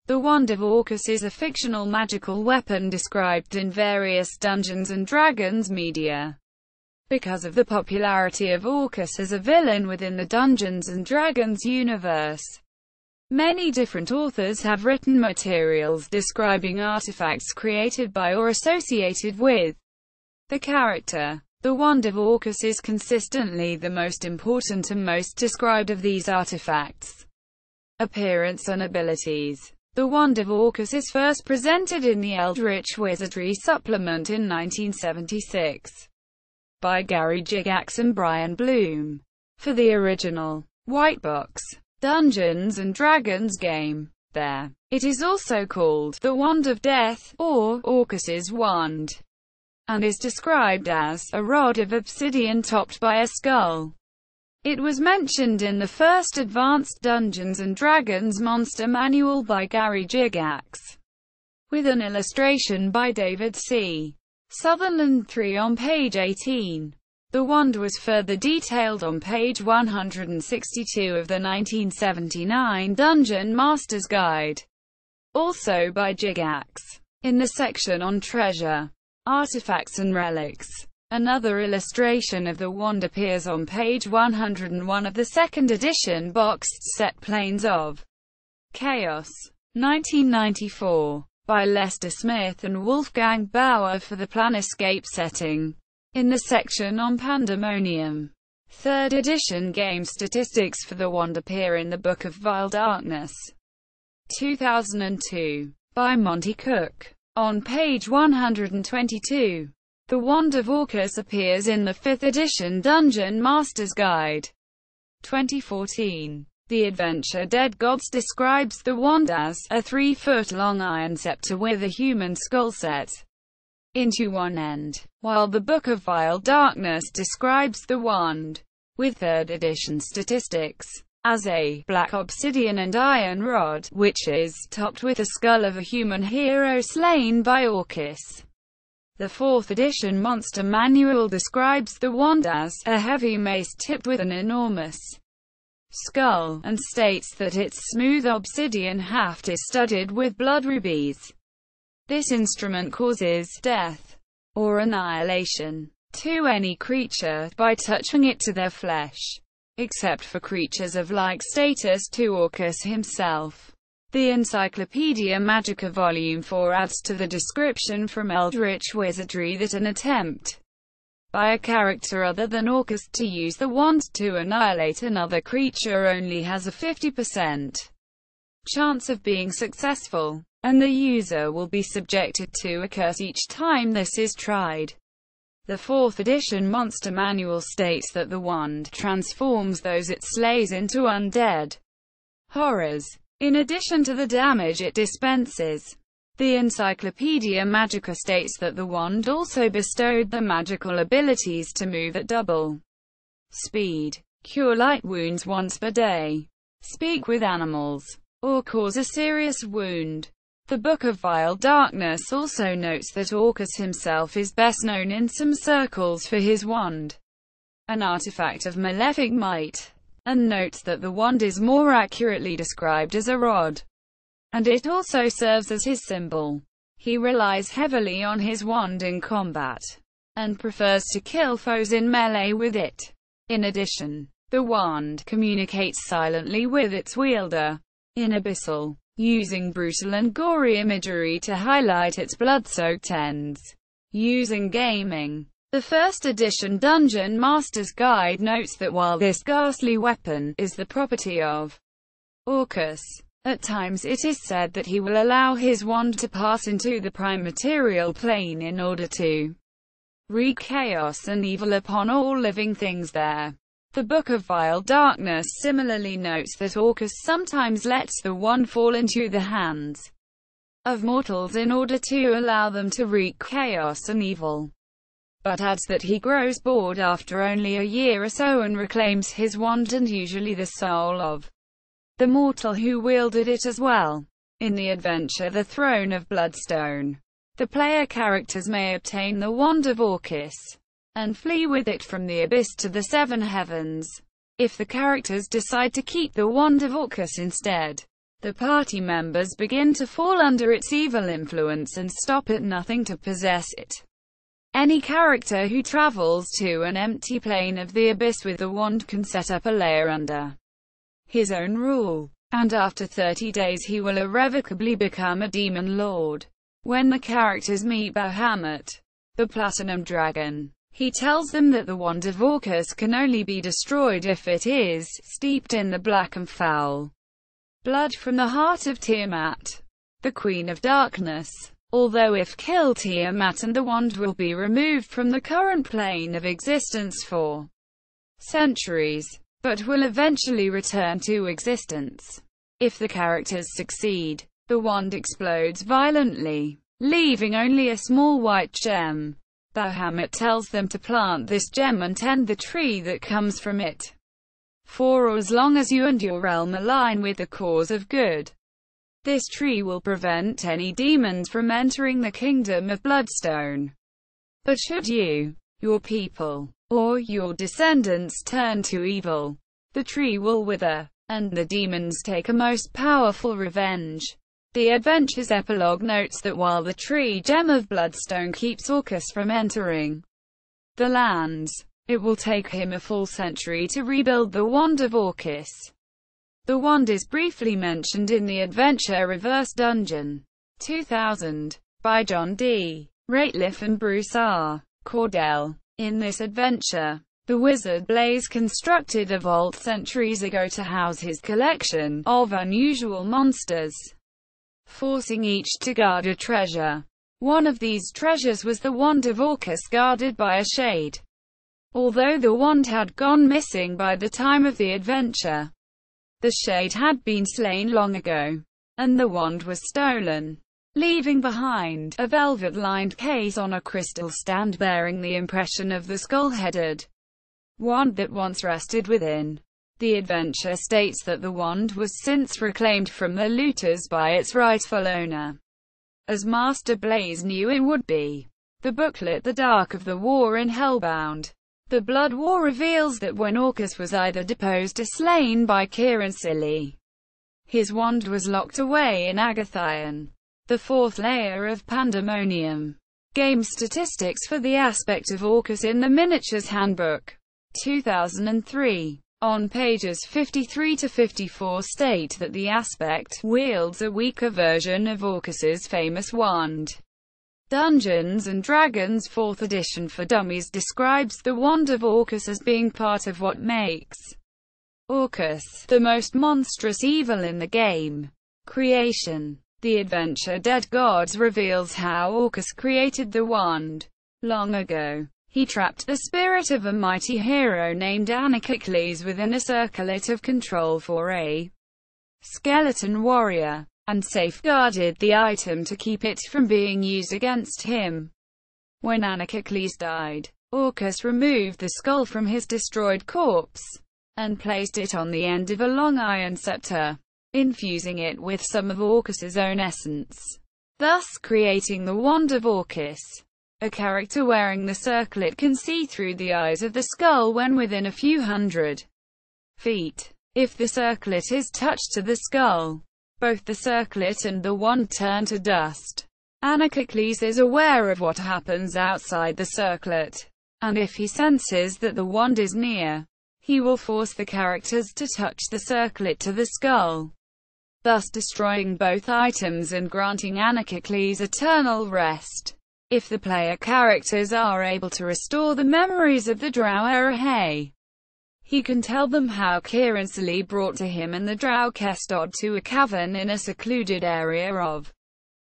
The Wand of Orcus is a fictional magical weapon described in various Dungeons & Dragons media. Because of the popularity of Orcus as a villain within the Dungeons & Dragons universe, many different authors have written materials describing artifacts created by or associated with the character. The Wand of Orcus is consistently the most important and most described of these artifacts. Appearance and abilities. The Wand of Orcus is first presented in the Eldritch Wizardry supplement in 1976 by Gary Gygax and Brian Bloom for the original White Box Dungeons & Dragons game. There, it is also called the Wand of Death, or Orcus's Wand, and is described as a rod of obsidian topped by a skull. It was mentioned in the first Advanced Dungeons & Dragons Monster Manual by Gary Gygax, with an illustration by David C. Sutherland III on page 18. The wand was further detailed on page 162 of the 1979 Dungeon Master's Guide, also by Gygax, in the section on treasure, artifacts and relics. Another illustration of the wand appears on page 101 of the second edition boxed set Planes of Chaos, 1994, by Lester Smith and Wolfgang Bauer for the Planescape setting, in the section on Pandemonium. Third edition game statistics for the wand appear in the Book of Vile Darkness, 2002, by Monty Cook, on page 122. The Wand of Orcus appears in the 5th edition Dungeon Master's Guide, 2014. The adventure Dead Gods describes the wand as a 3-foot-long iron scepter with a human skull set into one end, while the Book of Vile Darkness describes the wand, with 3rd edition statistics, as a black obsidian and iron rod, which is topped with the skull of a human hero slain by Orcus. The 4th edition Monster Manual describes the wand as a heavy mace tipped with an enormous skull, and states that its smooth obsidian haft is studded with blood rubies. This instrument causes death, or annihilation, to any creature, by touching it to their flesh, except for creatures of like status to Orcus himself. The Encyclopedia Magica Volume 4 adds to the description from Eldritch Wizardry that an attempt by a character other than Orcus to use the wand to annihilate another creature only has a 50% chance of being successful, and the user will be subjected to a curse each time this is tried. The 4th edition Monster Manual states that the wand transforms those it slays into undead horrors, in addition to the damage it dispenses. The Encyclopedia Magica states that the wand also bestowed the magical abilities to move at double speed, cure light wounds once per day, speak with animals, or cause a serious wound. The Book of Vile Darkness also notes that Orcus himself is best known in some circles for his wand, an artifact of malefic might, and notes that the wand is more accurately described as a rod, and it also serves as his symbol. He relies heavily on his wand in combat, and prefers to kill foes in melee with it. In addition, the wand communicates silently with its wielder, in Abyssal, using brutal and gory imagery to highlight its blood-soaked ends. Using gaming. The 1st edition Dungeon Master's Guide notes that while this ghastly weapon is the property of Orcus, at times it is said that he will allow his wand to pass into the prime material plane in order to wreak chaos and evil upon all living things there. The Book of Vile Darkness similarly notes that Orcus sometimes lets the wand fall into the hands of mortals in order to allow them to wreak chaos and evil, but adds that he grows bored after only a year or so and reclaims his wand and usually the soul of the mortal who wielded it as well. In the adventure The Throne of Bloodstone, the player characters may obtain the Wand of Orcus and flee with it from the abyss to the seven heavens. If the characters decide to keep the Wand of Orcus instead, The party members begin to fall under its evil influence and stop at nothing to possess it. Any character who travels to an empty plane of the abyss with the wand can set up a lair under his own rule, and after 30 days he will irrevocably become a demon lord. When the characters meet Bahamut, the Platinum Dragon, he tells them that the Wand of Orcus can only be destroyed if it is steeped in the black and foul blood from the heart of Tiamat, the Queen of Darkness. Although if killed, Tiamat and the wand will be removed from the current plane of existence for centuries, but will eventually return to existence. If the characters succeed, the wand explodes violently, leaving only a small white gem. Bahamut tells them to plant this gem and tend the tree that comes from it, for as long as you and your realm align with the cause of good, this tree will prevent any demons from entering the kingdom of Bloodstone. But should you, your people, or your descendants turn to evil, the tree will wither, and the demons take a most powerful revenge. The adventure's epilogue notes that while the tree gem of Bloodstone keeps Orcus from entering the lands, it will take him a full century to rebuild the Wand of Orcus. The wand is briefly mentioned in the adventure Reverse Dungeon 2000, by John D. Rateliff and Bruce R. Cordell. In this adventure, the wizard Blaze constructed a vault centuries ago to house his collection of unusual monsters, forcing each to guard a treasure. One of these treasures was the Wand of Orcus, guarded by a shade. Although the wand had gone missing by the time of the adventure, the shade had been slain long ago, and the wand was stolen, leaving behind a velvet-lined case on a crystal stand bearing the impression of the skull-headed wand that once rested within. The adventure states that the wand was since reclaimed from the looters by its rightful owner, as Master Blaze knew it would be. The booklet The Dark of the War in Hellbound, The Blood War reveals that when Orcus was either deposed or slain by Kieran Silly, his wand was locked away in Agathion, the fourth layer of Pandemonium. Game statistics for the aspect of Orcus in the Miniatures Handbook 2003. On pages 53 to 54 state that the aspect wields a weaker version of Orcus's famous wand. Dungeons & Dragons 4th edition for Dummies describes the Wand of Orcus as being part of what makes Orcus the most monstrous evil in the game. Creation. The adventure Dead Gods reveals how Orcus created the wand. Long ago, he trapped the spirit of a mighty hero named Anarchicles within a circlet of control for a skeleton warrior, and safeguarded the item to keep it from being used against him. When Anarchicles died, Orcus removed the skull from his destroyed corpse, and placed it on the end of a long iron scepter, infusing it with some of Orcus's own essence, thus creating the Wand of Orcus. A character wearing the circlet can see through the eyes of the skull when within a few hundred feet. If the circlet is touched to the skull, both the circlet and the wand turn to dust. Anarchicles is aware of what happens outside the circlet, and if he senses that the wand is near, he will force the characters to touch the circlet to the skull, thus destroying both items and granting Anarchicles eternal rest. If the player characters are able to restore the memories of the Drow Erahe, he can tell them how Kiransili brought to him and the Drow Kestod to a cavern in a secluded area of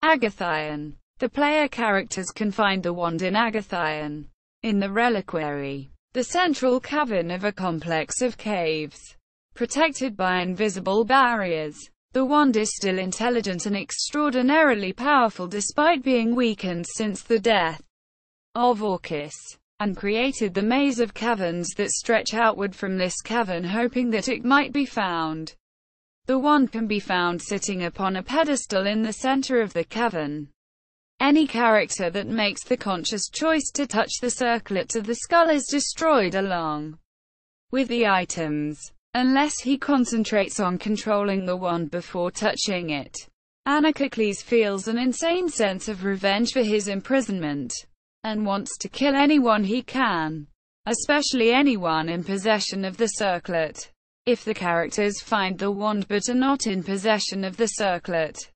Agathion. The player characters can find the wand in Agathion, in the Reliquary, the central cavern of a complex of caves, protected by invisible barriers. The wand is still intelligent and extraordinarily powerful despite being weakened since the death of Orcus, and created the maze of caverns that stretch outward from this cavern, hoping that it might be found. The wand can be found sitting upon a pedestal in the center of the cavern. Any character that makes the conscious choice to touch the circlet to the skull is destroyed along with the items. unless he concentrates on controlling the wand before touching it. Anacocles feels an insane sense of revenge for his imprisonment, and wants to kill anyone he can, especially anyone in possession of the circlet. If the characters find the wand but are not in possession of the circlet,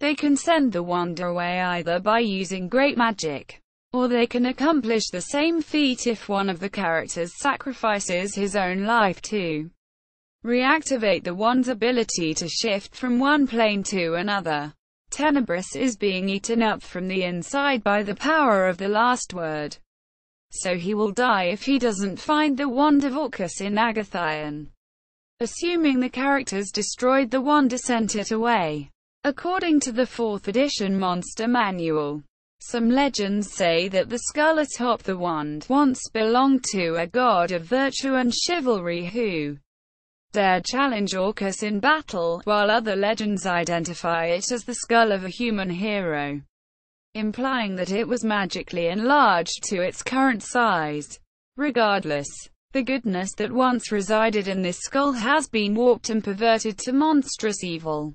they can send the wand away either by using great magic, or they can accomplish the same feat if one of the characters sacrifices his own life to reactivate the wand's ability to shift from one plane to another. Tenebris is being eaten up from the inside by the power of the last word, so he will die if he doesn't find the Wand of Orcus in Agathon. Assuming the characters destroyed the wand or sent it away. According to the 4th edition Monster Manual, some legends say that the skull atop the wand once belonged to a god of virtue and chivalry who dared challenge Orcus in battle, while other legends identify it as the skull of a human hero, implying that it was magically enlarged to its current size. Regardless, the goodness that once resided in this skull has been warped and perverted to monstrous evil.